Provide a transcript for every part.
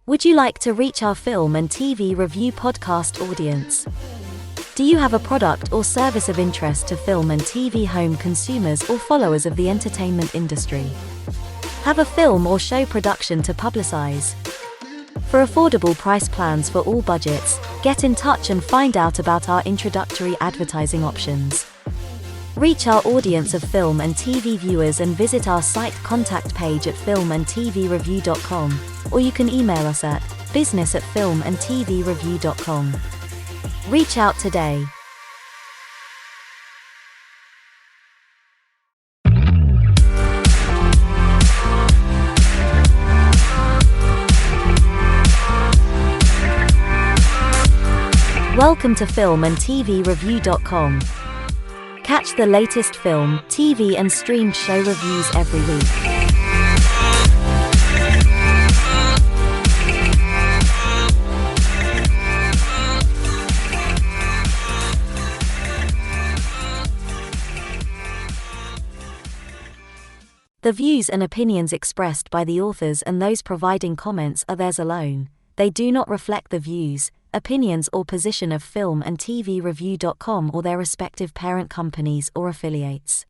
Would you like to reach our film and TV review podcast audience? Do you have a product or service of interest to film and TV home consumers or followers of the entertainment industry? Have a film or show production to publicize? For affordable price plans for all budgets, get in touch and find out about our introductory advertising options. Reach our audience of film and TV viewers and visit our site contact page at filmandtvreview.com, or you can email us at business@filmandtvreview.com. Reach out today. Welcome to filmandtvreview.com. Catch the latest film, TV and streamed show reviews every week. The views and opinions expressed by the authors and those providing comments are theirs alone. They do not reflect the views, opinions or position of filmandtvreview.com or their respective parent companies or affiliates.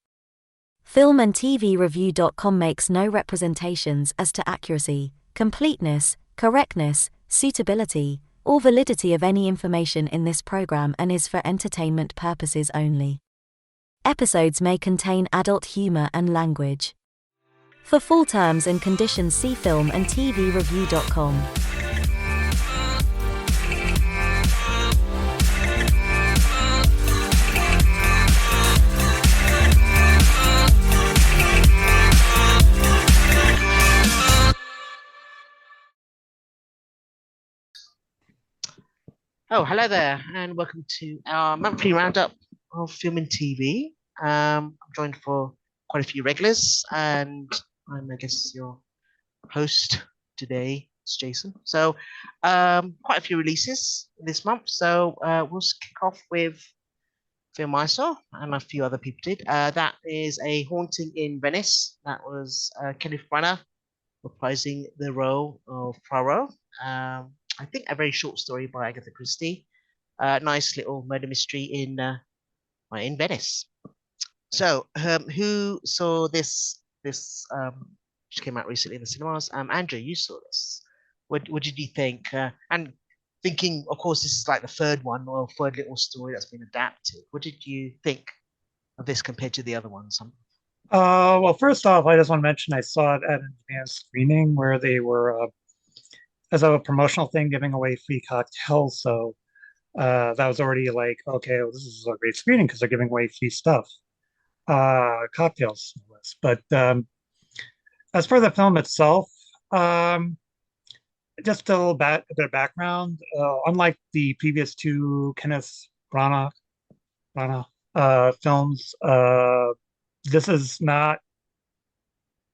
Filmandtvreview.com makes no representations as to accuracy, completeness, correctness, suitability, or validity of any information in this program and is for entertainment purposes only. Episodes may contain adult humor and language. For full terms and conditions, see filmandtvreview.com. Oh, hello there, and welcome to our monthly roundup of film and TV. I'm joined for quite a few regulars, and I'm, I guess, your host today. It's Jason. So, quite a few releases this month. So, we'll kick off with film I saw, and a few other people did. That is A Haunting in Venice. That was Kenneth Branagh reprising the role of Poirot. I think a very short story by Agatha Christie. Nice little murder mystery in Venice. So, who saw this? Which came out recently in the cinemas. Andrew, you saw this. What did you think? And thinking, of course, this is like the third one or third little story that's been adapted. What did you think of this compared to the other ones? Well, first off, I just want to mention I saw it at an advanced screening where they were, as a promotional thing, giving away free cocktails. So that was already like, okay, well, this is a great screening because they're giving away free stuff, cocktails. But as for the film itself, just a bit of background. Unlike the previous two Kenneth Branagh films, this is not.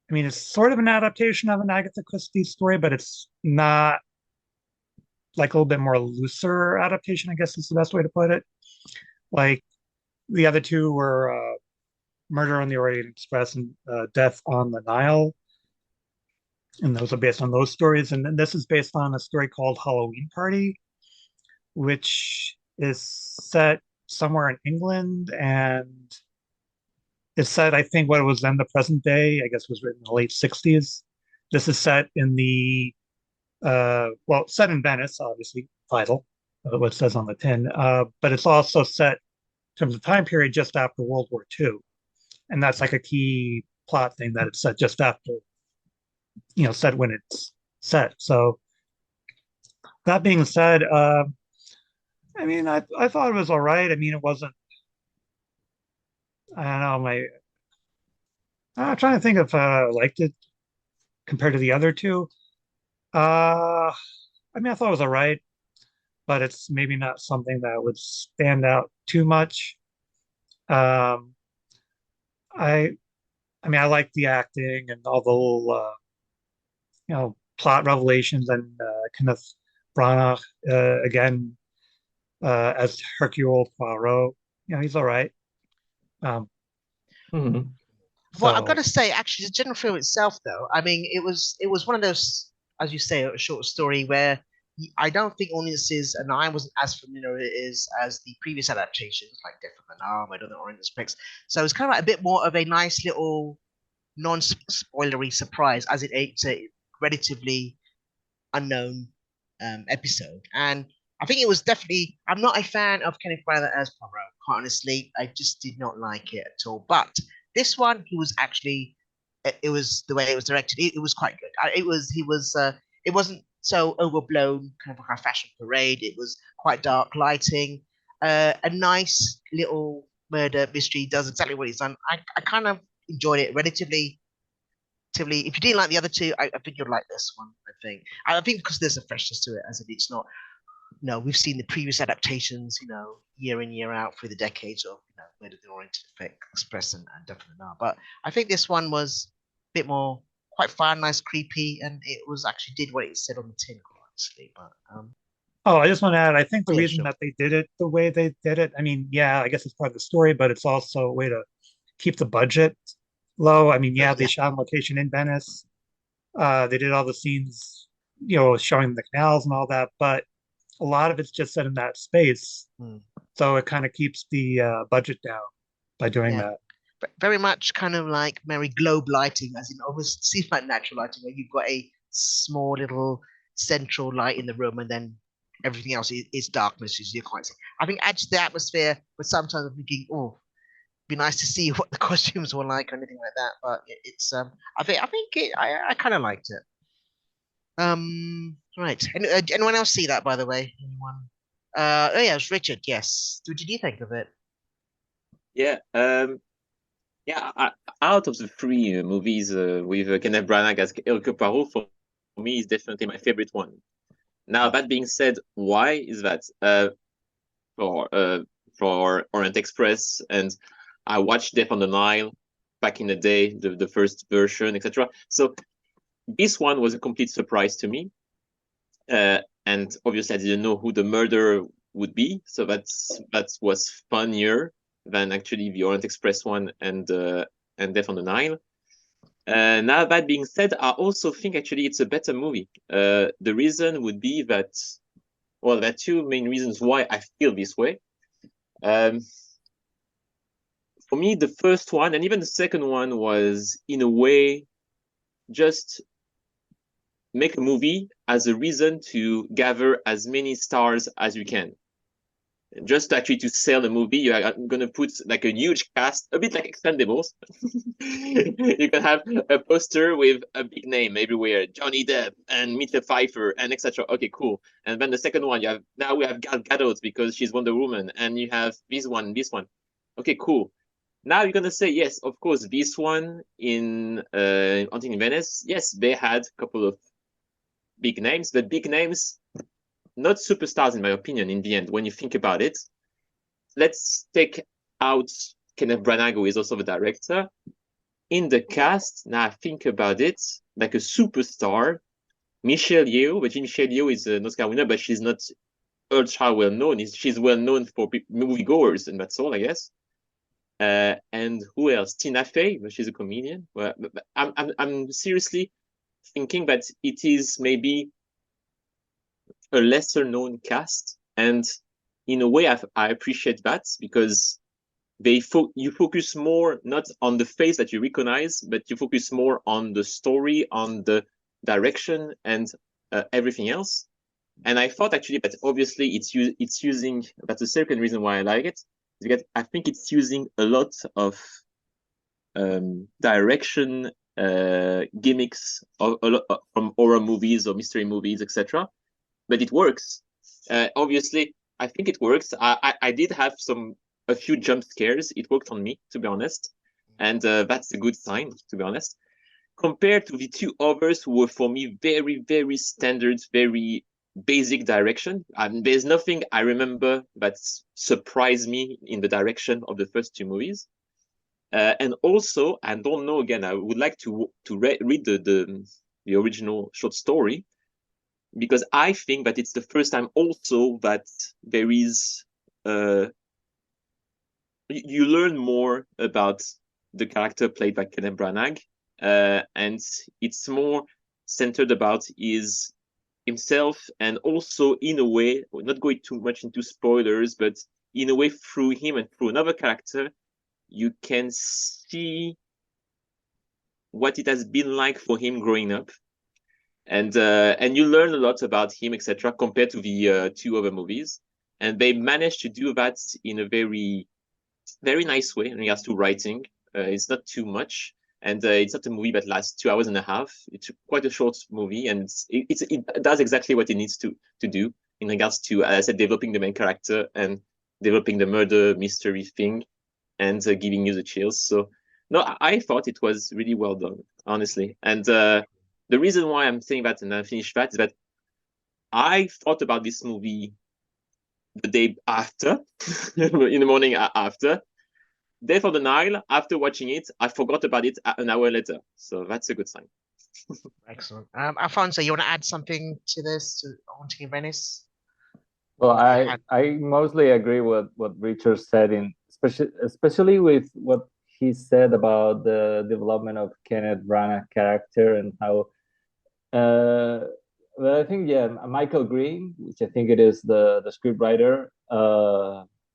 I mean, it's sort of an adaptation of an Agatha Christie story, but it's not like a little bit more looser adaptation, I guess is the best way to put it. Like the other two were Murder on the Orient Express and Death on the Nile. And those are based on those stories. And then this is based on a story called Halloween Party, which is set somewhere in England and it's set, I think, what it was then the present day, I guess was written in the late 60s. This is set in the, set in Venice, obviously, vital, what it says on the tin. But it's also set, in terms of time period, just after World War II. And that's like a key plot thing that it's set just after, set when it's set. So that being said, I thought it was all right. I mean, it wasn't, I don't know, I'm trying to think if I liked it compared to the other two. I thought it was all right, but it's maybe not something that would stand out too much. I like the acting and all the little, plot revelations and Kenneth Branagh again as Hercule Poirot. He's all right. Well, I've got to say, actually, the general film itself, though, I mean, it was one of those as you say, a short story where I don't think audiences, and I wasn't as familiar with it is as the previous adaptations, like Death of an Arm, and Orange Express. So it's kind of like a bit more of a nice little non-spoilery surprise, as it's a relatively unknown episode. And I think it was definitely. I'm not a fan of Kenneth Branagh as Poirot. Quite honestly, I just did not like it at all. But this one, he was actually. It was the way it was directed. It was quite good. It was. He was. It wasn't so overblown, kind of like a fashion parade. It was quite dark lighting. A nice little murder mystery does exactly what it's done. I kind of enjoyed it relatively. If you didn't like the other two, I think you'll like this one. I think because there's a freshness to it, as in it's not. No, we've seen the previous adaptations, year in year out through the decades of Murder the Orient Express and Definitely Not. But I think this one was a bit more quite fun, nice, creepy, and it was actually did what it said on the tin, quite honestly. But Oh, I just want to add, I think the yeah, reason sure. that they did it the way they did it, I mean, yeah, I guess it's part of the story, but it's also a way to keep the budget low. I mean, yeah, they Yeah, shot on location in Venice. They did all the scenes, showing the canals and all that, but a lot of it's just set in that space. mm, So it kind of keeps the budget down by doing yeah. that. But very much kind of like Mary globe lighting, as in almost seems like natural lighting, where you've got a small little central light in the room, and then everything else is darkness, as you quite see. I think adds to the atmosphere, but sometimes I'm thinking, oh, be nice to see what the costumes were like or anything like that. But it's I kind of liked it. Right. Anyone else see that, by the way? Anyone? Oh yeah, it was Richard. Yes. What did you think of it? Yeah, yeah. Out of the three movies with Kenneth Branagh as Hercule Poirot, for me, is definitely my favorite one. Now, that being said, why is that? For Orient Express, and I watched Death on the Nile back in the day, the first version, etc. So this one was a complete surprise to me, and obviously I didn't know who the murderer would be, so that was funnier than actually the Orient Express one and Death on the Nile. Now that being said, I also think actually it's a better movie. The reason would be that, well, there are two main reasons why I feel this way. For me, the first one and even the second one was, in a way, just make a movie as a reason to gather as many stars as you can. Just actually to sell a movie, you are going to put like a huge cast, a bit like Expendables. You can have a poster with a big name everywhere, Johnny Depp and Michelle Pfeiffer and etc. Okay, cool. And then the second one, we have Gal Gadot because she's Wonder Woman, and you have this one, this one. Okay, cool. Now you're gonna say, yes, of course, this one in Haunting in Venice, yes, they had a couple of big names, but big names, not superstars in my opinion. In the end, when you think about it, let's take out Kenneth Branagh, who is also the director. In the cast, now I think about it, like a superstar, Michelle Yeoh, but Michelle Yeoh is an Oscar winner, but she's not ultra well known. She's well known for moviegoers, and that's all, I guess. And who else? Tina Fey, she's a comedian. Well, I'm seriously thinking that it is maybe a lesser known cast, and in a way, I appreciate that because you focus more not on the face that you recognize, but you focus more on the story, on the direction, and everything else. And I thought actually that obviously it's using, that's the second reason why I like it, because I think it's using a lot of direction gimmicks from horror movies or mystery movies, etc. But it works. Obviously, I think it works. I did have a few jump scares. It worked on me, to be honest, and that's a good sign, to be honest. Compared to the two others, who were for me very, very standard, very basic direction. There's nothing I remember that surprised me in the direction of the first two movies. And also, I don't know. Again, I would like to read the original short story, because I think that it's the first time also that there is you learn more about the character played by Kenneth Branagh, and it's more centered about is himself, and also in a way, not going too much into spoilers, but in a way through him and through another character, you can see what it has been like for him growing up, and you learn a lot about him, etc., compared to the two other movies. And they managed to do that in a very, very nice way in regards to writing. It's not too much, and it's not a movie that lasts 2 hours and a half. It's quite a short movie, and it does exactly what it needs to do in regards to, as I said, developing the main character and developing the murder mystery thing, and giving you the chills. So no, I thought it was really well done, honestly. And the reason why I'm saying that and I finished that is that I thought about this movie the day after, in the morning after. Death on the Nile, after watching it, I forgot about it an hour later. So that's a good sign. Excellent. Alfonso, you want to add something to this, to Haunting in Venice? Well, I mostly agree with what Richard said, especially with what he said about the development of Kenneth Branagh character and how. But I think, yeah, Michael Green, which I think it is the scriptwriter,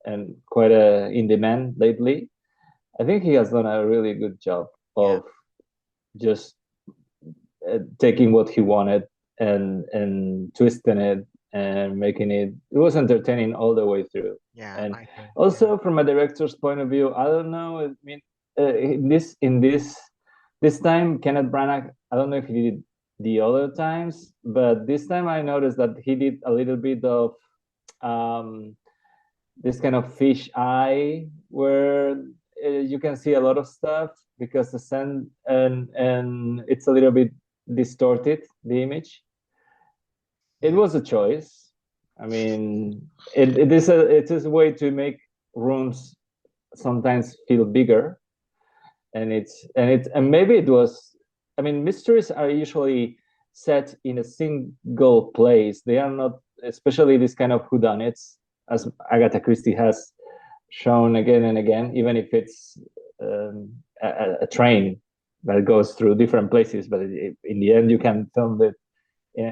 and quite a indie man lately. I think he has done a really good job of just taking what he wanted and twisting it and making it. It was entertaining all the way through. Yeah. And also from a director's point of view, I don't know. I mean, this time, Kenneth Branagh, I don't know if he did the other times, but this time I noticed that he did a little bit of this kind of fish eye, where you can see a lot of stuff because the sun and it's a little bit distorted, the image. It was a choice. I mean, it is a way to make rooms sometimes feel bigger, and maybe it was. I mean, mysteries are usually set in a single place. They are not, especially this kind of whodunits, as Agatha Christie has shown again and again, even if it's a train that goes through different places. But in the end, you can film it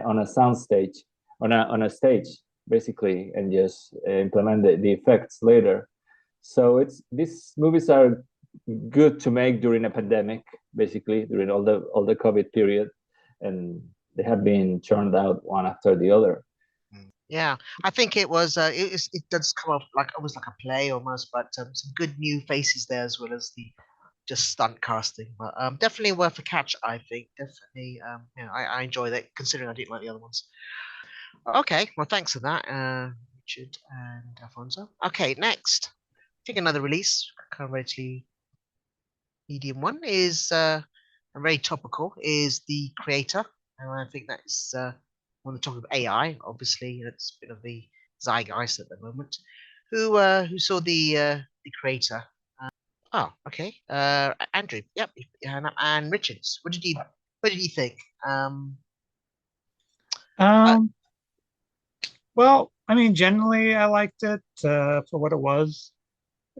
on a sound stage, on a stage, basically, and just implement the effects later. So these movies are good to make during a pandemic, basically during all the COVID period, and they have been churned out one after the other. Yeah, I think it was. It does come off like almost like a play almost, but some good new faces there as well as the just stunt casting. But definitely worth a catch. I think definitely. I enjoy that considering I didn't like the other ones. Okay, well thanks for that, Richard and Alfonso. Okay, next, I think another release, kind of relatively medium one, is very topical, is The Creator, and I think that is on the topic of AI. Obviously, it's a bit of the zeitgeist at the moment. Who saw The Creator? Oh, okay. Andrew, yep, and Richards. What did you think? Well, I mean, generally, I liked it for what it was.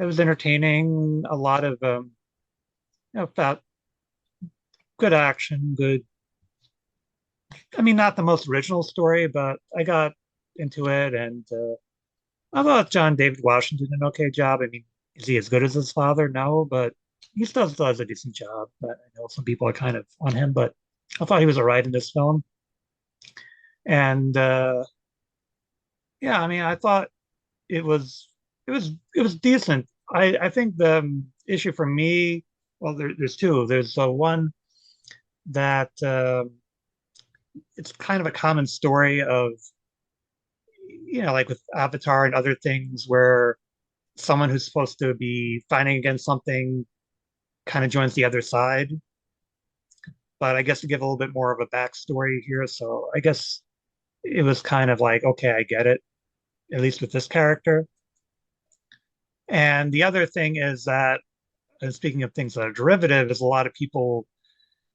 It was entertaining. A lot of about good action, good. I mean, not the most original story, but I got into it, and I thought John David Washington did an okay job. I mean, is he as good as his father? No, but he still does a decent job. But I know some people are kind of on him, but I thought he was all right in this film. And yeah, I mean, I thought it was decent. I think the issue for me, well, there's two. There's one that it's kind of a common story of, like with Avatar and other things, where someone who's supposed to be fighting against something kind of joins the other side. But I guess to give a little bit more of a backstory here, so I guess it was kind of like, okay, I get it, at least with this character. And the other thing is that, and speaking of things that are derivative, is a lot of people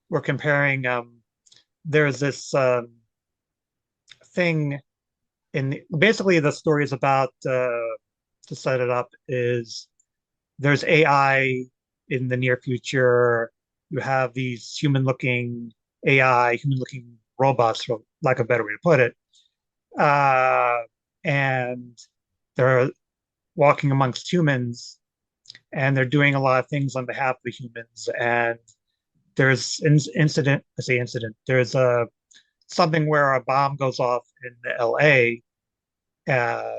were comparing. There's this thing basically the story is about, to set it up, is there's AI in the near future. You have these human-looking AI, human-looking robots, for lack of a better way to put it. And they're walking amongst humans, and they're doing a lot of things on behalf of the humans. And there's incident, I say incident, there's something where a bomb goes off in LA,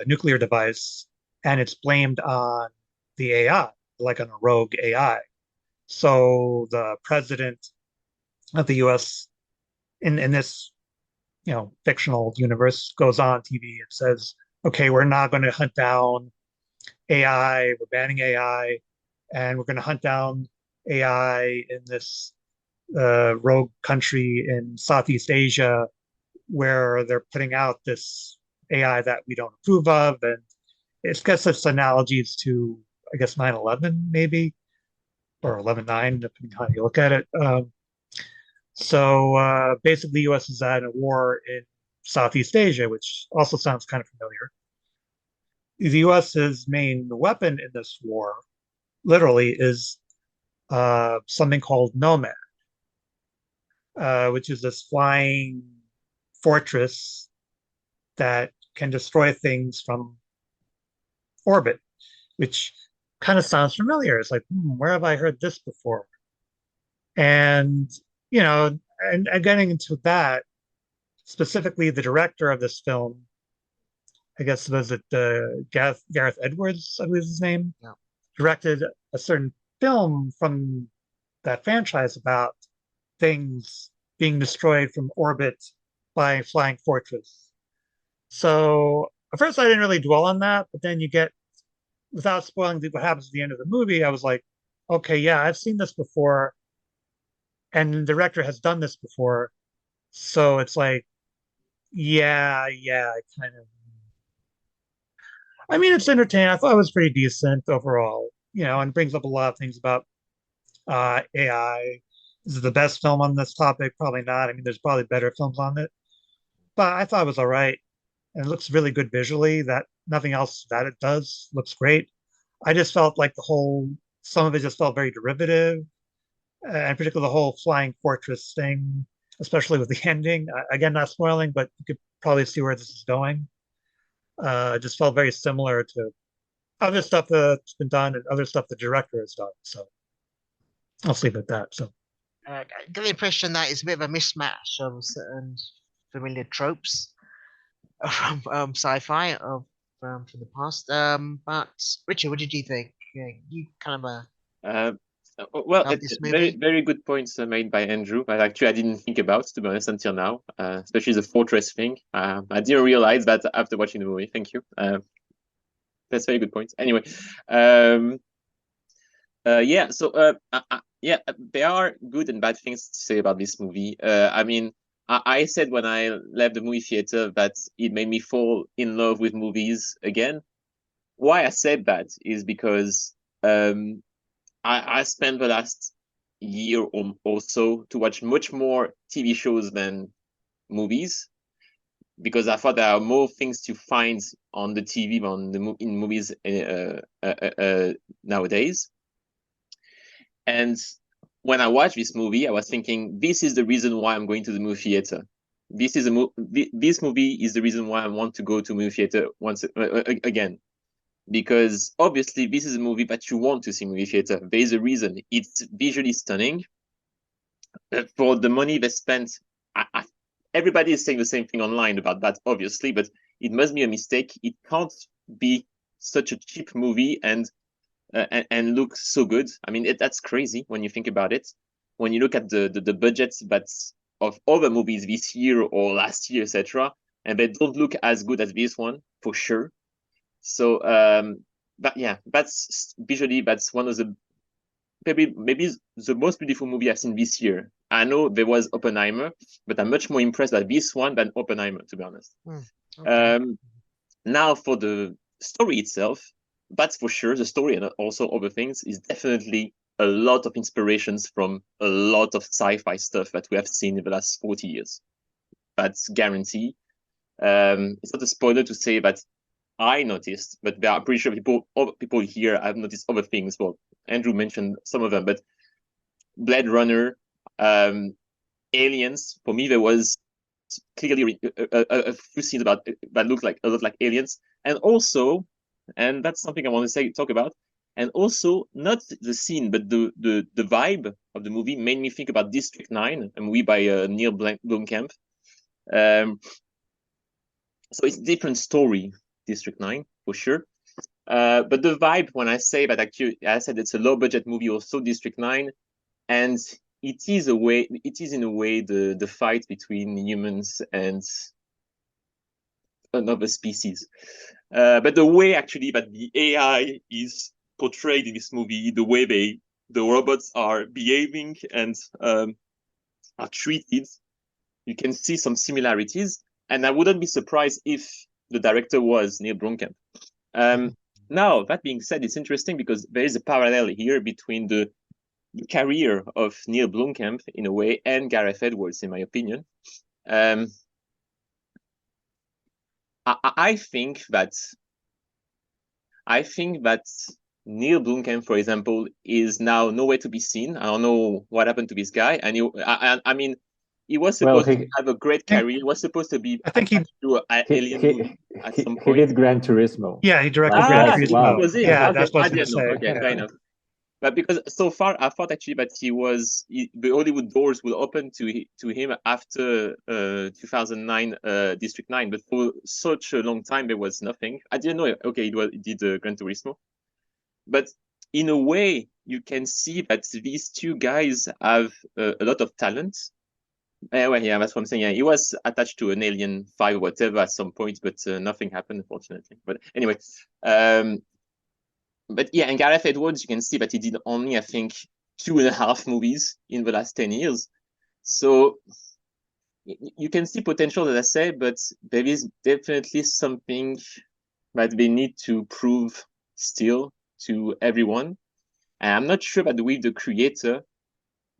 nuclear device, and it's blamed on the AI, like on a rogue AI. So the president of the US in this fictional universe goes on TV and says, okay, we're not going to hunt down AI, we're banning AI, and we're going to hunt down AI in this rogue country in Southeast Asia where they're putting out this AI that we don't approve of. And it's got such analogies to, I guess, 9/11 maybe, or 11/9, depending on how you look at it. So basically, the US is at a war in Southeast Asia, which also sounds kind of familiar. The US's main weapon in this war, literally, is something called Nomad, which is this flying fortress that can destroy things from orbit, which kind of sounds familiar. It's like, where have I heard this before? And, and getting into that, specifically the director of this film, I guess, was it Gareth Edwards, I believe is his name, Yeah. directed a certain film from that franchise about things being destroyed from orbit by flying fortress. So at first I didn't really dwell on that, but then without spoiling what happens at the end of the movie, I was like, okay, yeah, I've seen this before, and the director has done this before. So it's like, yeah, I kind of. I mean, it's entertaining. I thought it was pretty decent overall, and brings up a lot of things about AI. Is it the best film on this topic? Probably not. I mean, there's probably better films on it, but I thought it was all right. And it looks really good visually. That nothing else that it does looks great. I just felt like some of it just felt very derivative, and particularly the whole flying fortress thing, especially with the ending. Again, not spoiling, but you could probably see where this is going. It just felt very similar to other stuff that's been done and other stuff the director has done. So I'll leave it at that. So I get the impression that it's a bit of a mismatch of certain familiar tropes from sci-fi from the past. But Richard, what did you think? You kind of Well, love it's this very, movie. very good points made by Andrew. But actually, I didn't think about, to be honest, until now, especially the fortress thing. I didn't realize that after watching the movie. Thank you. That's very good points. Anyway, yeah. So, yeah, there are good and bad things to say about this movie. I mean, I said when I left the movie theater that it made me fall in love with movies again. Why I said that is because I spent the last year or so to watch much more TV shows than movies, because I thought there are more things to find on the TV than in movies nowadays. And when I watched this movie, I was thinking, this is the reason why I'm going to the movie theater. This movie is the reason why I want to go to movie theater once again. Because obviously this is a movie that you want to see in movie theater. There is a reason. It's visually stunning. For the money they spent, everybody is saying the same thing online about that, obviously, but it must be a mistake. It can't be such a cheap movie and look so good. I mean, that's crazy when you think about it. When you look at the budgets of other movies this year or last year, etc., and they don't look as good as this one for sure. So, but yeah, that's visually, that's one of the maybe the most beautiful movie I've seen this year. I know there was Oppenheimer, but I'm much more impressed by this one than Oppenheimer, to be honest. Okay. Now for the story itself, that's for sure. The story and also other things is definitely a lot of inspirations from a lot of sci-fi stuff that we have seen in the last 40 years. That's guarantee. It's not a spoiler to say that I noticed, but there are pretty sure other people here have noticed other things. Well, Andrew mentioned some of them, but Blade Runner, aliens. For me, there was clearly a few scenes about that looked like a lot like aliens, and also, and that's something I want to talk about. And also, not the scene, but the vibe of the movie made me think about District 9, a movie by Neil Blomkamp. So it's a different story, District 9, for sure. But the vibe, when I say that, actually, I said it's a low budget movie, also District 9, and it is in a way the fight between humans and another species. But the way actually that the AI is portrayed in this movie, the way the robots are behaving and are treated, you can see some similarities. And I wouldn't be surprised if the director was Neil Blomkamp. Now, that being said, it's interesting because there is a parallel here between the career of Neil Blomkamp, in a way, and Gareth Edwards, in my opinion. I think that Neil Blomkamp, for example, is now nowhere to be seen. I don't know what happened to this guy. And I mean, he was supposed to have a great career. He was supposed to be, I think he do an alien movie at some point. He did Gran Turismo. Yeah, he directed Ah, Gran wow. Turismo. Was it? Yeah, Okay, that's what I I was going to didn't know. say. Okay, Yeah. fair enough. But because so far I thought actually that the Hollywood doors will open to him after 2009 District 9, but for such a long time there was nothing. I didn't know. Okay, he did Gran Turismo, but in a way you can see that these two guys have a lot of talent. Well, yeah, that's what I'm saying. Yeah, he was attached to an Alien 5 or whatever at some point, but nothing happened, unfortunately. But anyway, but yeah, and Gareth Edwards, you can see that he did only, I think, 2.5 movies in the last 10 years. So you can see potential, as I say, but there is definitely something that they need to prove still to everyone. And I'm not sure that with the creator,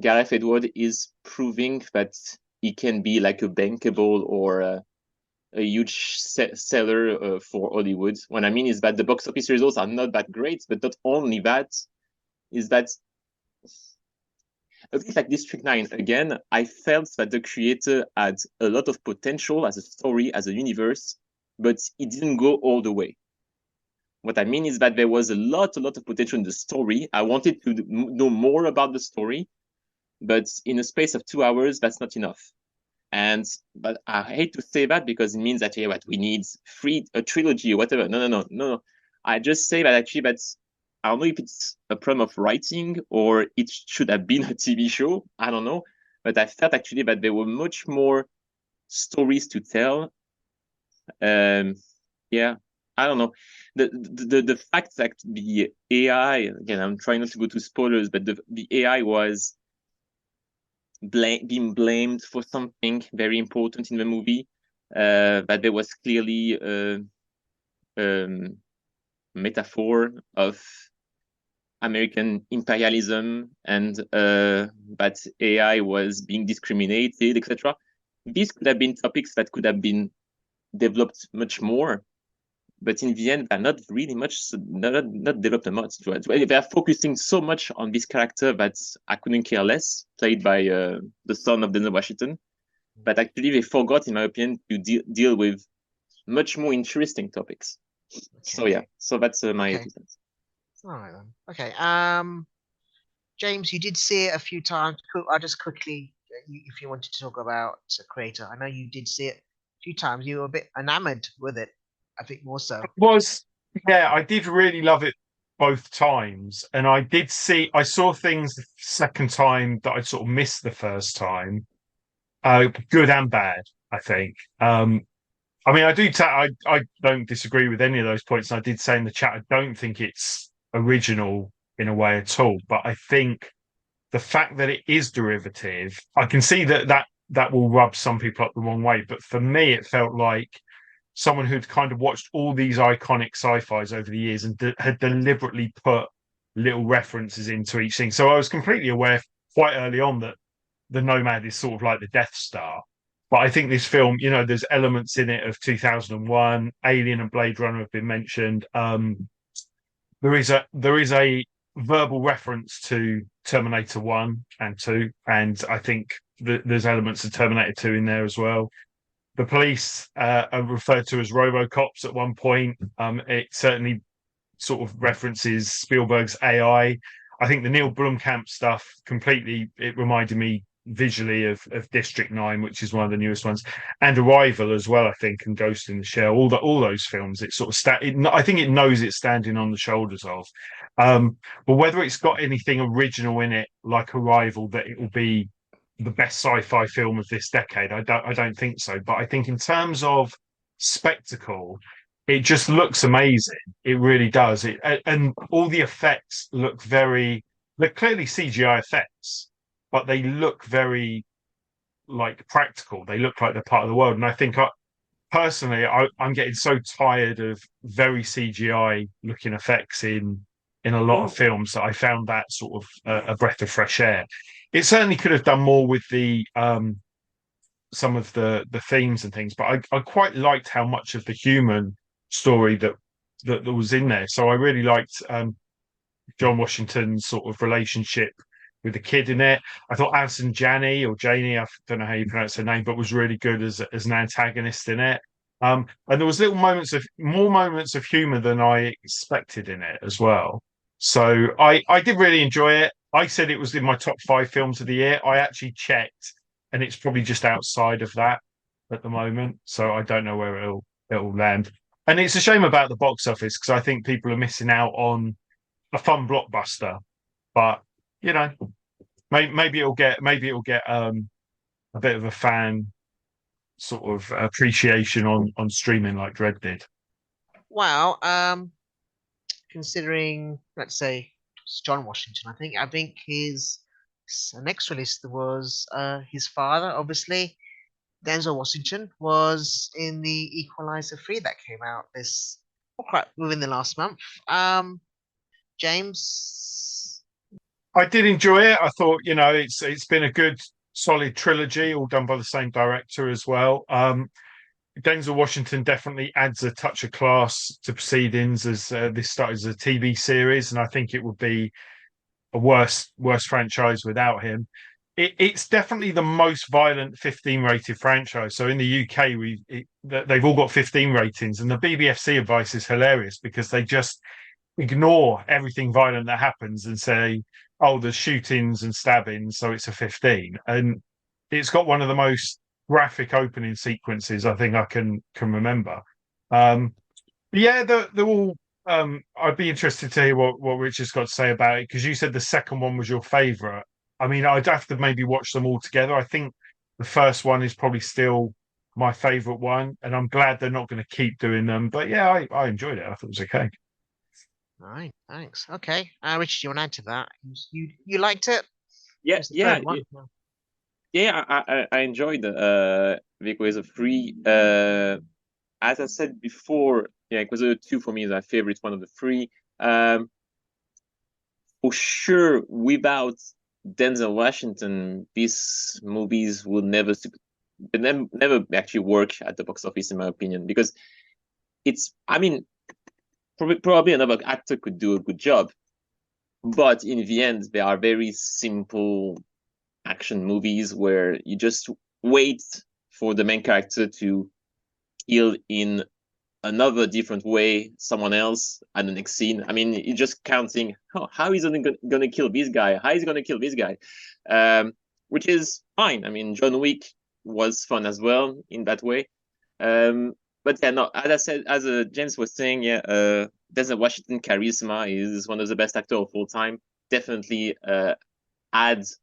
Gareth Edwards is proving that he can be like a bankable or a huge seller for Hollywood. What I mean is that the box office results are not that great, but not only that, is that a bit like District 9, again, I felt that the creator had a lot of potential as a story, as a universe, but it didn't go all the way. What I mean is that there was a lot of potential in the story. I wanted to know more about the story, but in a space of 2 hours, that's not enough. But I hate to say that because it means that we need a trilogy or whatever. No. I just say that actually I don't know if it's a problem of writing or it should have been a TV show. I don't know, but I felt actually that there were much more stories to tell. Yeah, I don't know. The fact that the AI, again, I'm trying not to go to spoilers, but the AI was being blamed for something very important in the movie, that there was clearly a metaphor of American imperialism and that AI was being discriminated, etc. These could have been topics that could have been developed much more, but in the end, they're not really not developed much. They are focusing so much on this character that I couldn't care less, played by the son of Denzel Washington. But actually, they forgot, in my opinion, to deal with much more interesting topics. Okay. So yeah, so that's my 2 cents. All right then. Okay. James, you did see it a few times. I'll just quickly, if you wanted to talk about the creator, I know you did see it a few times. You were a bit enamored with it. I think more so. I did really love it both times, and I saw things the second time that I sort of missed the first time, good and bad, I think. I mean, I don't disagree with any of those points. And I did say in the chat, I don't think it's original in a way at all, but I think the fact that it is derivative, I can see that will rub some people up the wrong way. But for me, it felt like someone who'd kind of watched all these iconic sci-fis over the years and had deliberately put little references into each thing. So I was completely aware quite early on that the Nomad is sort of like the Death Star. But I think this film, there's elements in it of 2001, Alien and Blade Runner have been mentioned. There is a verbal reference to Terminator 1 and 2, and I think there's elements of Terminator 2 in there as well. The police are referred to as RoboCops at one point. It certainly sort of references Spielberg's AI. I think the Neil Blomkamp stuff completely, it reminded me visually of District 9, which is one of the newest ones, and Arrival as well, I think, and Ghost in the Shell. All those films, it sort of I think it knows it's standing on the shoulders of. But whether it's got anything original in it, like Arrival, that it will be the best sci-fi film of this decade, I don't think so. But I think in terms of spectacle, it just looks amazing. It really does. And all the effects look they're clearly CGI effects, but they look very like practical. They look like they're part of the world. And I think personally, I'm getting so tired of very CGI looking effects in a lot of films that I found that sort of a breath of fresh air. It certainly could have done more with the some of the themes and things, but I quite liked how much of the human story that was in there. So I really liked John Washington's sort of relationship with the kid in it. I thought Alison Janney or Janie, I don't know how you pronounce her name, but was really good as an antagonist in it. And there was more moments of humor than I expected in it as well. So I did really enjoy it. I said it was in my top 5 films of the year. I actually checked, and it's probably just outside of that at the moment. So I don't know where it'll land. And it's a shame about the box office because I think people are missing out on a fun blockbuster. But you know, maybe it'll get a bit of a fan sort of appreciation on streaming like Dread did. Well, considering, let's say, it's John Washington, I think his next release was his father, obviously. Denzel Washington was in the Equalizer 3 that came out quite within the last month. James. I did enjoy it. I thought, it's been a good solid trilogy, all done by the same director as well. Denzel Washington definitely adds a touch of class to proceedings as this started as a TV series, and I think it would be a worse franchise without him. It's definitely the most violent 15 rated franchise. So in the UK, they've all got 15 ratings, and the BBFC advice is hilarious because they just ignore everything violent that happens and say, "Oh, there's shootings and stabbings, so it's a 15." And it's got one of the most graphic opening sequences I think I can remember. Yeah, they're all. I'd be interested to hear what Richard's got to say about it because you said the second one was your favourite. I mean, I'd have to maybe watch them all together. I think the first one is probably still my favourite one, and I'm glad they're not going to keep doing them. But yeah, I enjoyed it. I thought it was okay. All right, thanks. Okay, Richard, you want to add to that? You liked it? Yeah, It's the third one. I enjoyed the Equalizer 3. As I said before, Equalizer 2 for me is my favorite one of the 3. For sure, without Denzel Washington, these movies would never actually work at the box office, in my opinion, because probably another actor could do a good job, but in the end, they are very simple action movies where you just wait for the main character to kill in another different way someone else at the next scene. I mean, you're just counting, how is he going to kill this guy? How is he going to kill this guy? Which is fine. I mean, John Wick was fun as well in that way. But yeah, no, as I said, as James was saying, Denzel Washington charisma is one of the best actors of all time. Definitely adds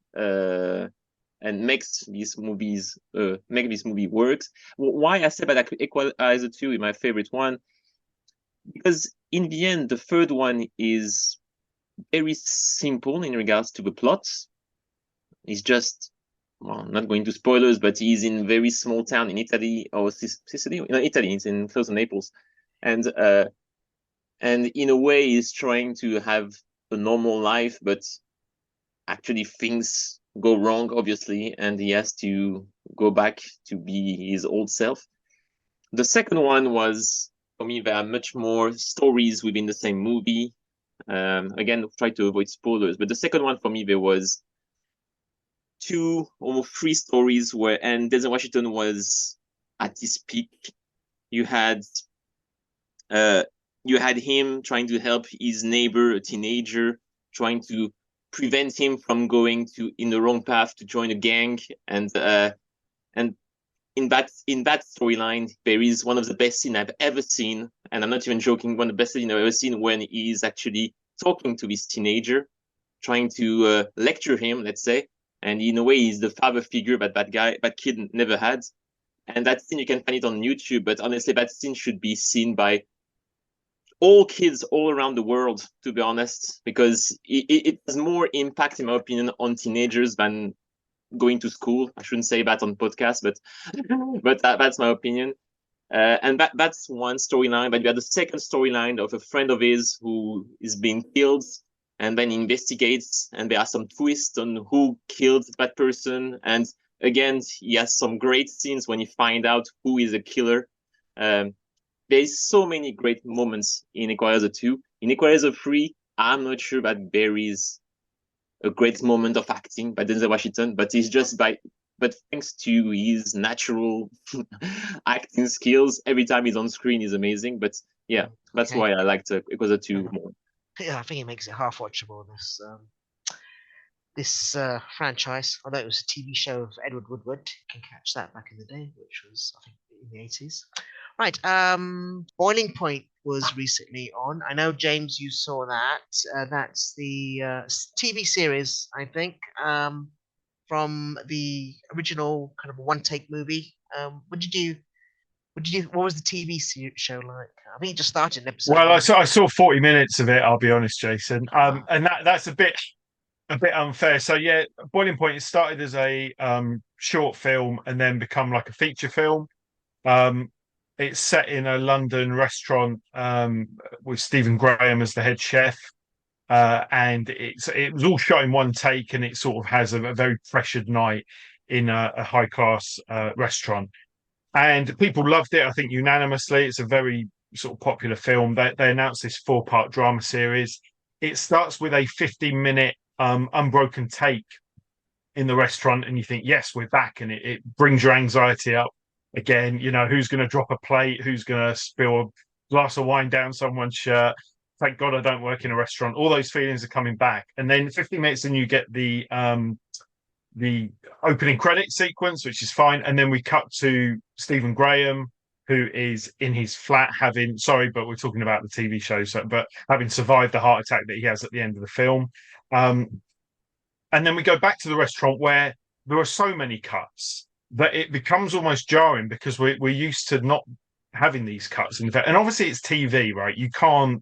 and makes these movies make this movie works. Why I say that Equalizer 2 is my favorite one? Because in the end, the third one is very simple in regards to the plot. It's just, well, I'm not going to spoilers, but he's in a very small town in Italy or Sicily. No, Italy. It's in close to Naples, and in a way, he's trying to have a normal life, but actually things go wrong, obviously, and he has to go back to be his old self. The second one was, for me, there are much more stories within the same movie. Again, try to avoid spoilers, but the second one for me, there was 2 or 3 stories and Denzel Washington was at his peak. You had him trying to help his neighbor, a teenager, trying to prevent him from going in the wrong path to join a gang, and in that storyline, there is one of the best scenes I've ever seen, and I'm not even joking. One of the best scenes I've ever seen when he's actually talking to this teenager, trying to lecture him, let's say, and in a way, he's the father figure that kid never had. And that scene, you can find it on YouTube, but honestly, that scene should be seen by all kids all around the world, to be honest, because it has more impact, in my opinion, on teenagers than going to school. I shouldn't say that on podcast, but that's my opinion. And that's one storyline. But you have the second storyline of a friend of his who is being killed, and then investigates, and there are some twists on who killed that person. And again, he has some great scenes when you find out who is a killer. There's so many great moments in Equalizer 2. In Equalizer 3, I'm not sure that there is a great moment of acting by Denzel Washington, but but thanks to his natural acting skills, every time he's on screen, he's amazing. But yeah, that's why I liked Equalizer 2 more. Yeah, I think it makes it half watchable. This franchise, although it was a TV show of Edward Woodward, you can catch that back in the day, which was, I think, in the 80s. Right. Boiling Point was recently on. I know, James, you saw that. That's the TV series, I think, from the original kind of one-take movie. What was the TV show like? I think it just started an episode. Well, I saw 40 minutes of it, I'll be honest, Jason. And that's a bit unfair. So yeah, Boiling Point, it started as a short film and then become like a feature film. It's set in a London restaurant with Stephen Graham as the head chef. And it was all shot in one take, and it sort of has a very pressured night in a high class restaurant. And people loved it, I think, unanimously. It's a very sort of popular film. They announced this 4-part drama series. It starts with a 15-minute unbroken take in the restaurant, and you think, yes, we're back, and it brings your anxiety up again. You know, who's going to drop a plate, who's going to spill a glass of wine down someone's shirt. Thank God I don't work in a restaurant. All those feelings are coming back, and then 15 minutes, and you get the opening credit sequence, which is fine, and then we cut to Stephen Graham, who is in his flat but we're talking about the TV show, but having survived the heart attack that he has at the end of the film. And then we go back to the restaurant where there are so many cuts that it becomes almost jarring, because we're used to not having these cuts. And obviously it's TV, right? You can't,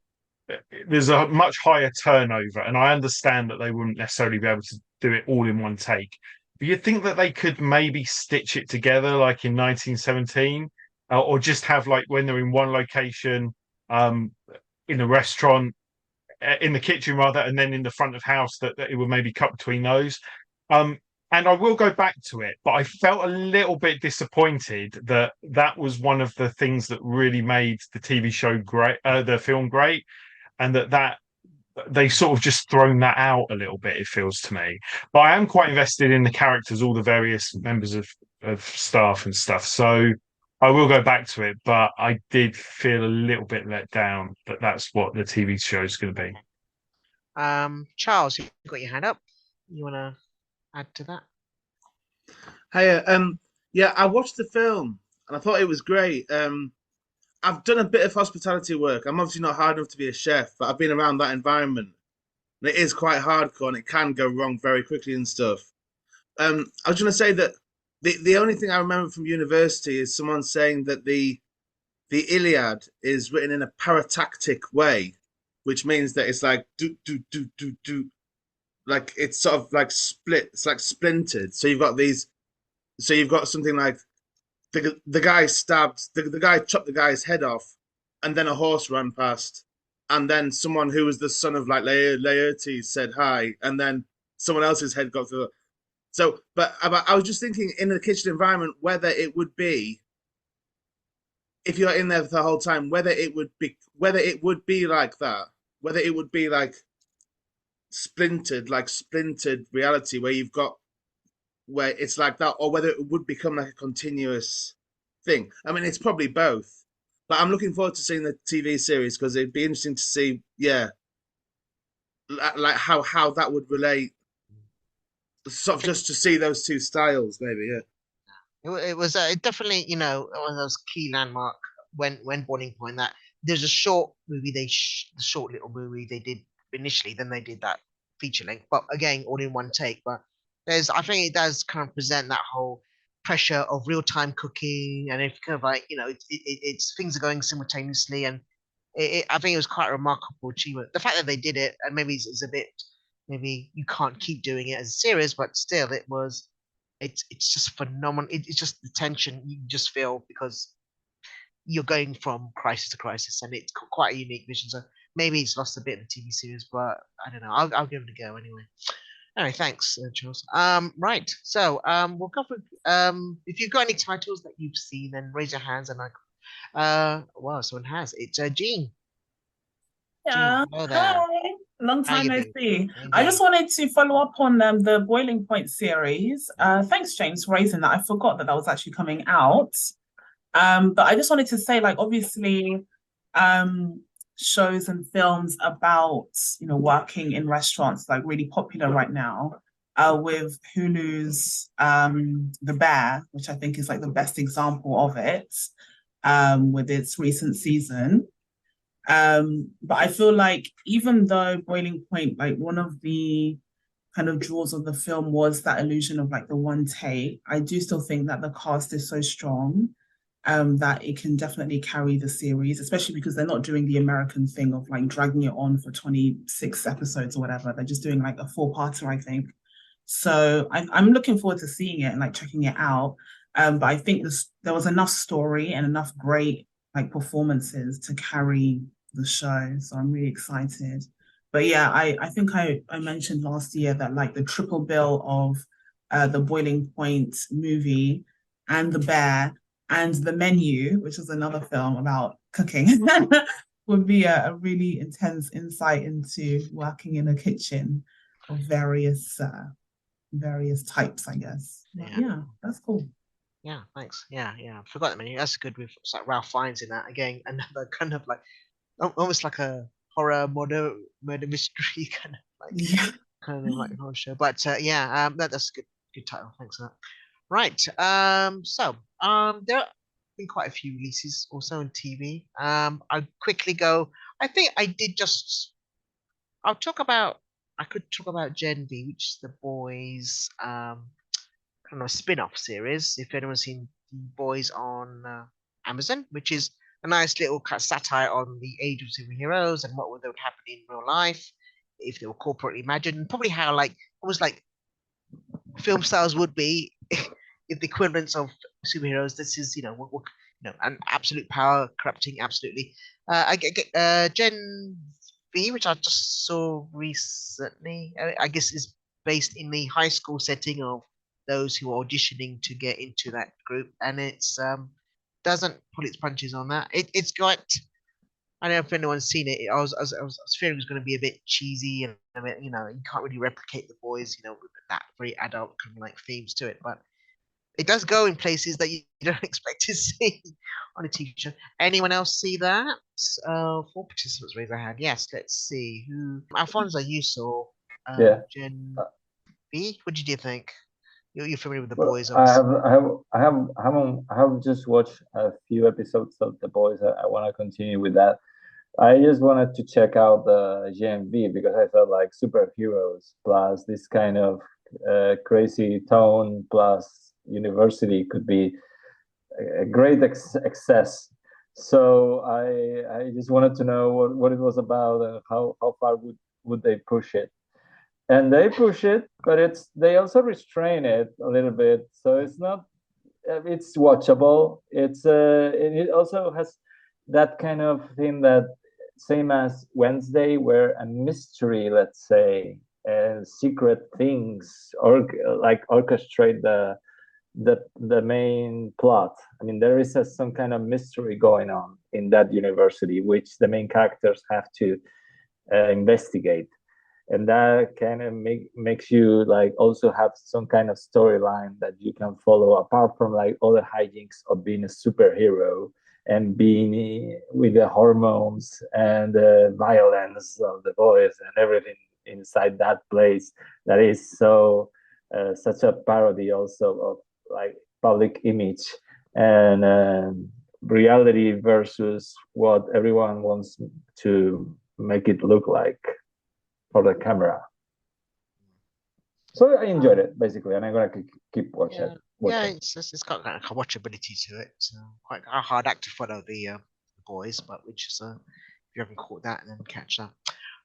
there's a much higher turnover, and I understand that they wouldn't necessarily be able to do it all in one take. But you'd think that they could maybe stitch it together like in 1917, or just have, like, when they're in one location, in a restaurant, in the kitchen rather, and then in the front of house, that it would maybe cut between those. And I will go back to it, but I felt a little bit disappointed that was one of the things that really made the TV show great, the film great, and that they sort of just thrown that out a little bit, it feels to me. But I am quite invested in the characters, all the various members of staff and stuff. So I will go back to it, but I did feel a little bit let down that that's what the TV show is going to be. Charles, you've got your hand up. You want to add to that? Hey, yeah, I watched the film and I thought it was great. I've done a bit of hospitality work. I'm obviously not hard enough to be a chef, but I've been around that environment. And it is quite hardcore, and it can go wrong very quickly and stuff. I was going to say that the only thing I remember from university is someone saying that the Iliad is written in a paratactic way, which means that it's like do do do do do, like it's sort of like split. It's like splintered. So you've got something like the guy stabbed the guy chopped the guy's head off, and then a horse ran past, and then someone who was the son of like Laertes said hi, and then someone else's head got through. So, but I was just thinking, in the kitchen environment, whether it would be, if you're in there the whole time, whether it would be like that, whether it would be like splintered reality, where you've got where it's like that, or whether it would become like a continuous thing. I mean, it's probably both. But I'm looking forward to seeing the TV series because it'd be interesting to see, yeah, like how that would relate. Sort of just to see those two styles, maybe, yeah. It was definitely, you know, one of those key landmark when Boiling Point. That there's a short movie the short little movie they did initially, then they did that feature length, but again all in one take. But I think it does kind of present that whole pressure of real time cooking, and it's kind of like, you know, it's things are going simultaneously, and I think it was quite a remarkable achievement. The fact that they did it, and maybe it's a bit, maybe you can't keep doing it as a series, but still it was, it's just phenomenal. It's just the tension you just feel because you're going from crisis to crisis, and it's quite a unique vision. So maybe it's lost a bit in the TV series, but I don't know. I'll give it a go anyway. Anyway, thanks, Charles. Right. So we'll go for if you've got any titles that you've seen, then raise your hands, and wow, someone has. It's Jean. Yeah. Hello there. Hi. Long How time you no doing? see. I just wanted to follow up on the Boiling Point series. Thanks, James, for raising that. I forgot that was actually coming out. But I just wanted to say, like, obviously, shows and films about, you know, working in restaurants, like really popular right now. With Hulu's The Bear, which I think is like the best example of it, with its recent season. But I feel like even though Boiling Point, like one of the kind of draws of the film was that illusion of like the one take, I do still think that the cast is so strong that it can definitely carry the series, especially because they're not doing the American thing of like dragging it on for 26 episodes or whatever. They're just doing like a four-parter, I think. So I'm looking forward to seeing it and like checking it out. But I think there was enough story and enough great like performances to carry the show. So I'm really excited. But yeah, I think I mentioned last year that like the triple bill of the Boiling Point movie and The Bear and The Menu, which was another film about cooking, would be a really intense insight into working in a kitchen of various types, I guess. But yeah, that's cool. Yeah, thanks. Yeah, I forgot The Menu. That's good. With like Ralph Fiennes in that again. Another kind of like almost like a horror murder mystery kind of like horror show. But yeah, that's a good title. Thanks for that. Right. So there have been quite a few releases also on TV. I'll quickly go. I think I did just. I could talk about Gen V, which is the boys kind of spin-off series. If anyone's seen The Boys on Amazon, which is a nice little kind of satire on the age of superheroes and what would happen in real life if they were corporately imagined, and probably how like almost like film stars would be if the equivalents of superheroes. This is, you know, an absolute power corrupting absolutely. I get Gen V, which I just saw recently. I guess is based in the high school setting of those who are auditioning to get into that group, and it's doesn't pull its punches on that. It's got. I don't know if anyone's seen it. I was fearing it was going to be a bit cheesy, and I mean, you know, you can't really replicate The Boys, you know, with that very adult kind of like themes to it. But it does go in places that you don't expect to see on a TV show. Anyone else see that? Four participants raise their hand. Yes, let's see. Who? Alfonso, you saw Yeah. Gen B. What did you think? You're familiar with The Well, Boys, I obviously. I have just watched a few episodes of The Boys. I want to continue with that. I just wanted to check out the GMV because I felt like superheroes plus this kind of crazy tone plus university could be a great excess. So I just wanted to know what it was about and how far would they push it. And they push it, but they also restrain it a little bit. So it's not, it's watchable. It also has that kind of thing that same as Wednesday, where a mystery, let's say, secret things or like orchestrate the main plot. I mean, there is some kind of mystery going on in that university, which the main characters have to investigate. and that kind of makes you like also have some kind of storyline that you can follow apart from like all the hijinks of being a superhero and being with the hormones and the violence of the boys and everything inside that place that is so such a parody also of like public image and reality versus what everyone wants to make it look like for the camera. So I enjoyed it basically, and I'm gonna keep watching. Yeah, it's got kind of watchability to it. So quite a hard act to follow the boys, but which is if you haven't caught that, then catch that.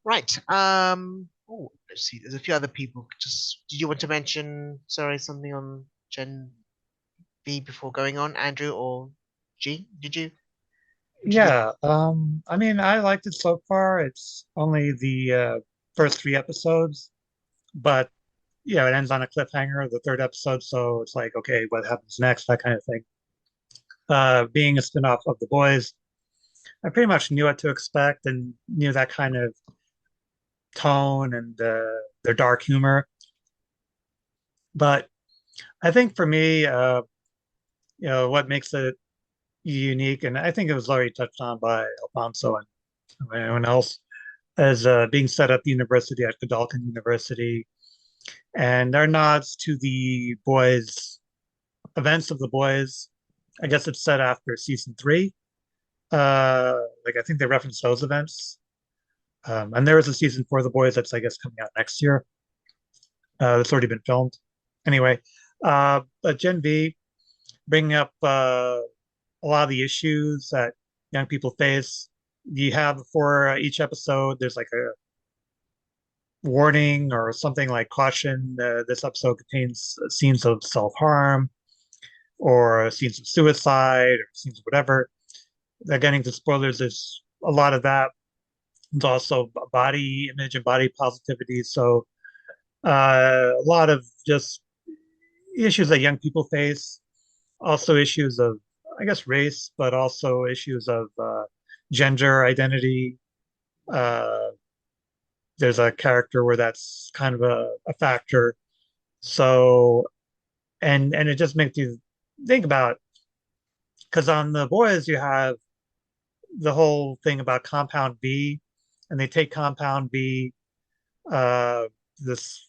Right. Oh, let's see. There's a few other people. Just did you want to mention, sorry, something on Gen V before going on, Andrew or G? Did you? Yeah, I mean, I liked it so far. It's only the first 3 episodes, but yeah, it ends on a cliffhanger, the third episode, so it's like, okay, what happens next? That kind of thing. Being a spin-off of The Boys, I pretty much knew what to expect and knew that kind of tone and their dark humor. But I think for me, what makes it unique, and I think it was already touched on by Alfonso and everyone else, as being set at the university at Godalming University, and there are nods to the boys, events of The Boys. I guess it's set after season 3. Like I think they reference those events. And there is a season 4 of The Boys that's I guess coming out next year. That's already been filmed. Anyway, but Gen V bringing up a lot of the issues that young people face. You have for each episode, there's like a warning or something like caution. This episode contains scenes of self-harm or scenes of suicide or scenes of whatever. They're getting to spoilers. There's a lot of that. There's also body image and body positivity. So a lot of just issues that young people face. Also issues of, I guess, race, but also issues of gender identity. There's a character where that's kind of a factor. So, and it just makes you think about, because on The Boys you have the whole thing about Compound V, and they take Compound V, this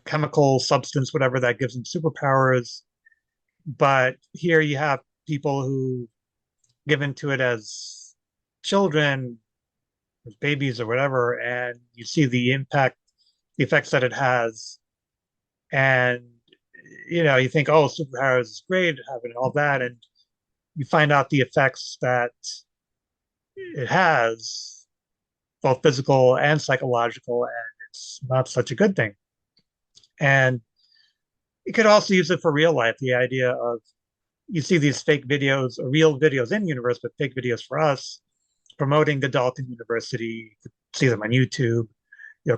chemical substance, whatever, that gives them superpowers. But here you have people who give into it as children, as babies or whatever, and you see the impact, the effects that it has. And you think, oh, superpowers is great, having all that, and you find out the effects that it has, both physical and psychological, and it's not such a good thing. And you could also use it for real life. The idea of, you see these fake videos, or real videos in universe, but fake videos for us, promoting Godalming University. You could see them on YouTube.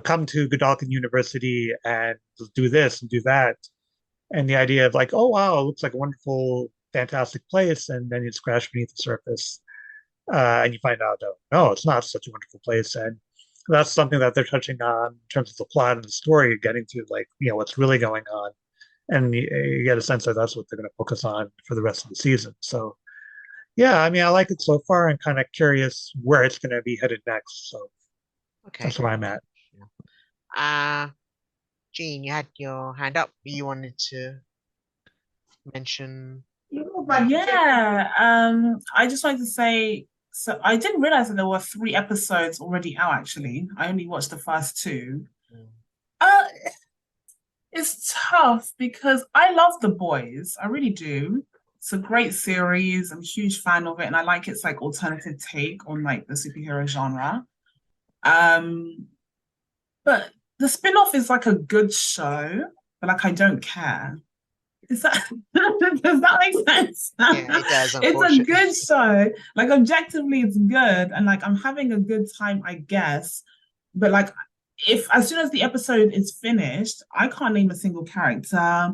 Come to Godalming University and do this and do that. And the idea of like, oh wow, it looks like a wonderful, fantastic place, and then you scratch beneath the surface, and you find out, oh no, it's not such a wonderful place. And that's something that they're touching on in terms of the plot and the story, getting to like, what's really going on. And you get a sense that that's what they're going to focus on for the rest of the season. So, yeah, I mean, I like it so far, and kind of curious where it's going to be headed next. So, Okay, that's where I'm at. Jean, you had your hand up. You wanted to mention. Yeah, I just wanted to say, so I didn't realize that there were 3 episodes already out, actually. I only watched the first 2. It's tough because I love The Boys. I really do. It's a great series. I'm a huge fan of it, and I like its like alternative take on like the superhero genre. But the spin-off is like a good show, but like I don't care. Is that does that make sense? Yeah, it does. It's a good show. Like objectively, it's good, and like I'm having a good time, I guess. But like, if as soon as the episode is finished, I can't name a single character.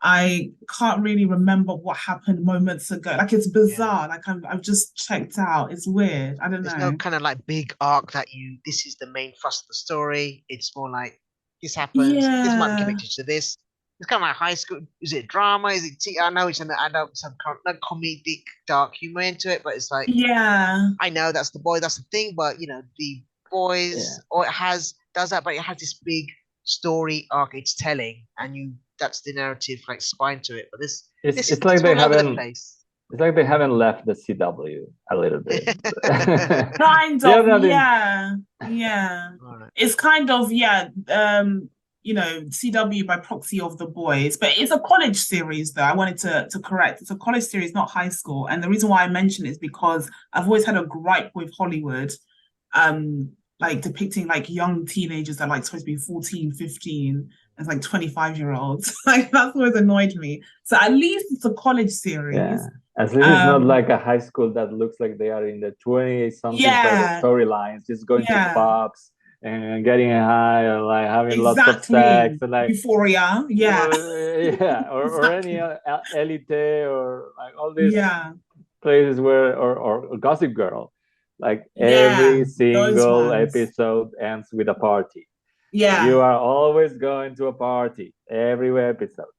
I can't really remember what happened moments ago. Like it's bizarre. Like I've just checked out. It's weird. I don't There's know. no kind of like big arc that this is the main thrust of the story. It's more like this happens, this might be Yeah. connected to this. It's kind of like high school. Is it drama? Is it I know it's an adult, some not comedic, dark humor into it, but it's like Yeah. I know that's the boy, that's the thing, but the boys or does that, but it has this big story arc it's telling, and that's the narrative like spine to it. But this It's is like it's they all over the haven't. place. It's like they haven't left the CW a little bit. Kind They're of, not in- yeah. Yeah. Alright. It's kind of, yeah, CW by proxy of The Boys, but it's a college series though. I wanted to correct. It's a college series, not high school. And the reason why I mention it is because I've always had a gripe with Hollywood, like depicting like young teenagers that are like supposed to be 14, 15 as like 25-year-olds. Like that's always annoyed me. So at least it's a college series. Yeah. At least it's not like a high school that looks like they are in the 20-something Yeah. storylines, just going to pubs and getting high or like having lots of Exactly. sex and like Euphoria. Yeah. or any Elite or like all these Yeah. places where or Gossip Girl, like Yeah, every those single ones. episode ends with a party. Yeah. You are always going to a party. Every episode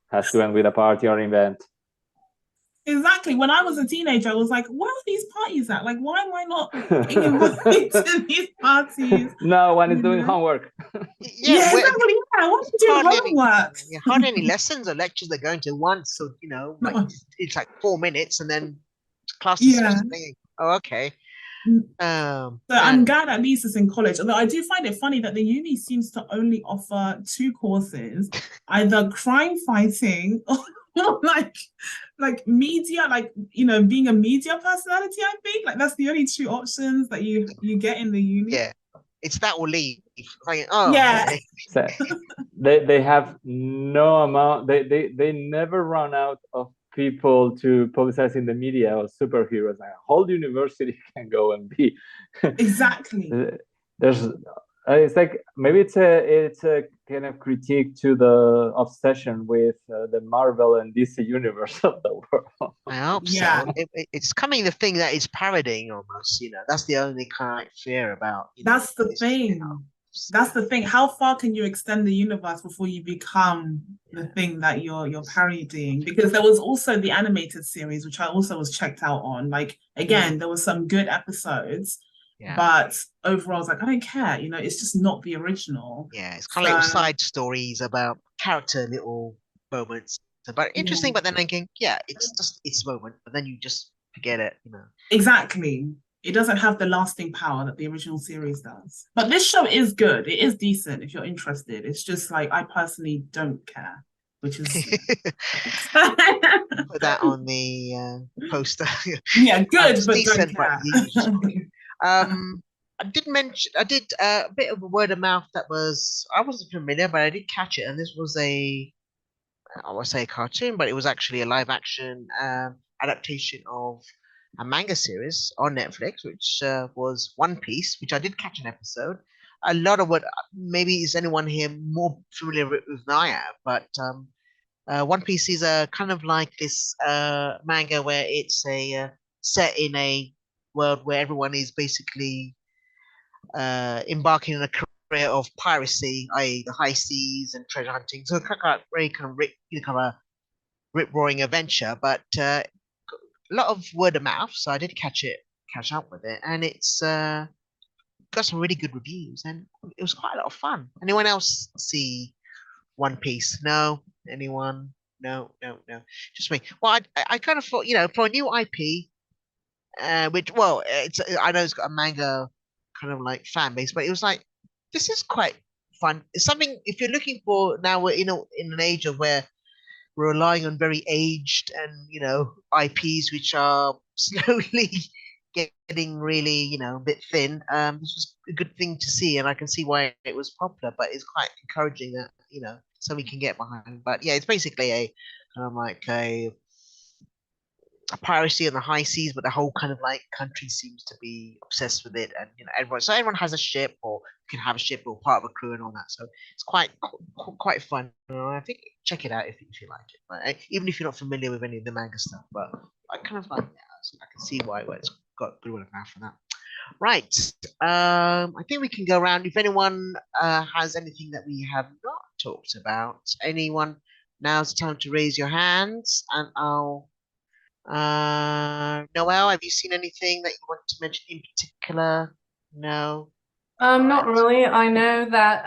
has to end with a party or event. Exactly. When I was a teenager, I was like, where are these parties at? Like, why am I not being invited to these parties? No one is doing homework. Yeah, exactly. Yeah, why are you doing homework? Hardly any lessons or lectures they're going to once. So, like it's like 4 minutes and then class discussion. Oh, okay. So I'm glad at least it's in college. Although I do find it funny that the uni seems to only offer 2 courses, either crime fighting or like media, like being a media personality. I think like that's the only 2 options that you get in the uni. Yeah, it's that or leave. Like, oh, yeah. Okay. So they have no amount. They never run out of people to publicize in the media or superheroes. Like a whole university can go and be. Exactly. There's. It's like maybe it's a kind of critique to the obsession with the Marvel and DC universe of the world. I hope so. It's coming the thing that it's parodying almost. That's the only kind of fear about. That's the thing. That's the thing. How far can you extend the universe before you become the thing that you're parodying? Because there was also the animated series, which I also was checked out on. Like again, there were some good episodes. Yeah. But overall, I was like, I don't care. It's just not the original. Yeah, it's kind of little side stories about character little moments. But interesting, but then thinking, it's a moment, but then you just forget it, Exactly. It doesn't have the lasting power that the original series does. But this show is good. It is decent if you're interested. It's just like I personally don't care, which is put that on the poster. Yeah, good, but decent, don't care. I did a bit of a word of mouth that I wasn't familiar, but I did catch it, and this was I won't say a cartoon, but it was actually a live action adaptation of a manga series on Netflix, which was One Piece, which I did catch an episode. A lot of what maybe is anyone here more familiar with than I am, but One Piece is a kind of like this manga where it's set in a world where everyone is basically embarking on a career of piracy, i.e., the high seas and treasure hunting. So kind of very kind of rip-roaring adventure, but a lot of word of mouth. So I did catch up with it, and it's got some really good reviews, and it was quite a lot of fun. Anyone else see One Piece? No? Anyone? No. Just me. Well, I kind of thought, for a new IP, which I know it's got a manga kind of like fan base, but it was like this is quite fun. It's something if you're looking for now we're in an age of where we're relying on very aged and IPs which are slowly getting really a bit thin. This was a good thing to see, and I can see why it was popular. But it's quite encouraging that something can get behind. But yeah, it's basically a kind of like piracy on the high seas, but the whole kind of like country seems to be obsessed with it, and everyone has a ship, or you can have a ship or part of a crew and all that. So it's quite fun. I think check it out if you like it. But even if you're not familiar with any of the manga stuff, but I kind of like, so I can see why it's got good word of mouth for that. Right. I think we can go around. If anyone has anything that we have not talked about, anyone, now's the time to raise your hands, and I'll. Noelle, have you seen anything that you want to mention in particular? No. Not really. I know that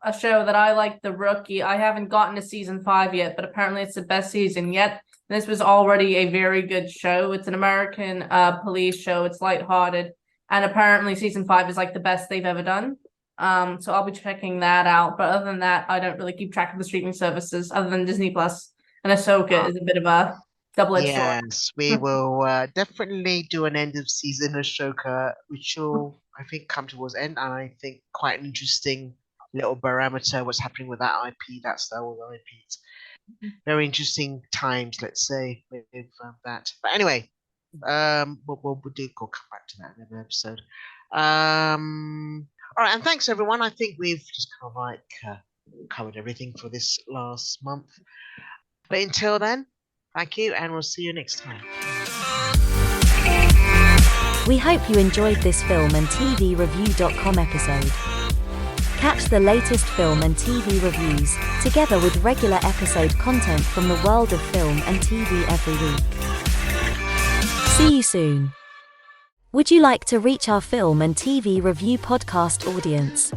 a show that I like, The Rookie. I haven't gotten to season 5 yet, but apparently it's the best season yet. This was already a very good show. It's an American police show. It's lighthearted, and apparently season 5 is like the best they've ever done. So I'll be checking that out. But other than that, I don't really keep track of the streaming services other than Disney Plus, and Ahsoka is a bit of a double-edged sword. Yes, we will definitely do an end of season Ashoka, which will, I think, come towards end, and I think quite an interesting little barometer what's happening with that IP, that Star Wars IP. It's very interesting times, let's say, with that. But anyway, we'll come back to that in another episode. All right, and thanks everyone. I think we've just kind of like covered everything for this last month. But until then, thank you, and we'll see you next time. We hope you enjoyed this film and TV review.com episode. Catch the latest film and TV reviews, together with regular episode content from the world of film and TV every week. See you soon. Would you like to reach our film and TV review podcast audience?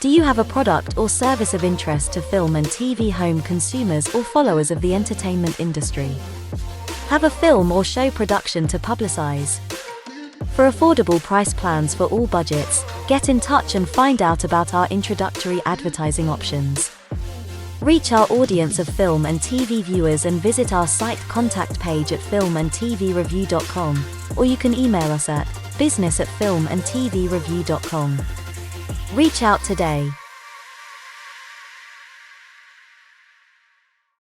Do you have a product or service of interest to film and TV home consumers or followers of the entertainment industry? Have a film or show production to publicize? For affordable price plans for all budgets, get in touch and find out about our introductory advertising options. Reach our audience of film and TV viewers and visit our site contact page at filmandtvreview.com, or you can email us at business@filmandtvreview.com. Reach out today.